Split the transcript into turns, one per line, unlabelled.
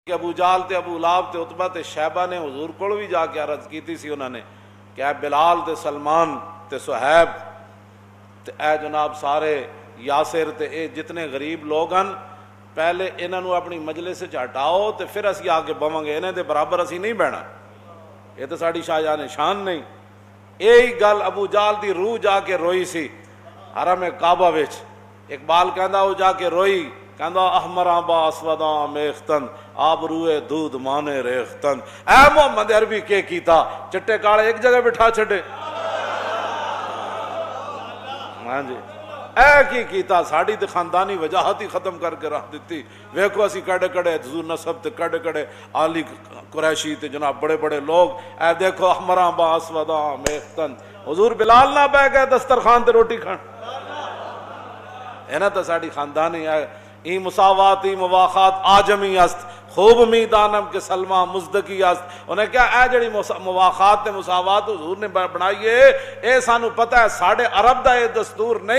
کہ ابو جہل تے ابو لہب تے عتبہ تے شیبہ نے حضور کول بھی جا کے عرض کیتی سی انہوں نے کہ اے بلال تے سلمان تے صہیب تے اے جناب سارے یاسر تے اے جتنے غریب لوگ ہیں پہلے انہوں نے اپنی مجلس سے ہٹاؤ تے پھر اسی آ کے بواں گے، انہیں دے برابر اسی نہیں بہنا، یہ تو ساڑی شاہجہاں شان نہیں۔ یہی گل ابو جہل دی روح جا کے روئی سی حرم کعبہ وچ۔ اقبال کہندا وہ جا کے روئی، کہندا احمراں با اسوداں میختن آبروئے دودھ مانے ریختن۔ اے محمد عربی کے کیتا، چٹے کالے ایک جگہ بٹھا چھڑے، ہاں جی اے کی کیتا، ساڑی تے خاندانی وجاہت ہی ختم کر کے رکھ دیتی۔ ویکھو اسی کڑے کڑے ذو نسب تے کڑے کڑے آلی قریشی تے جناب بڑے بڑے لوگ، اے دیکھو احمراں با اسوداں میختن۔ حضور بلال نہ بہ گئے دسترخوان تے روٹی کھان، اینا تو ساڑی خاندانی ہے۔ ای مساوات ای مواخات آجمی است، خوب می دانم کہ سلمہ مزدکی است۔ انہیں کیا اے جڑی مواخات تے مساوات حضور نے بنائی ہے، اے سانو پتہ ہے ساڑھے عرب دا اے دستور نہیں۔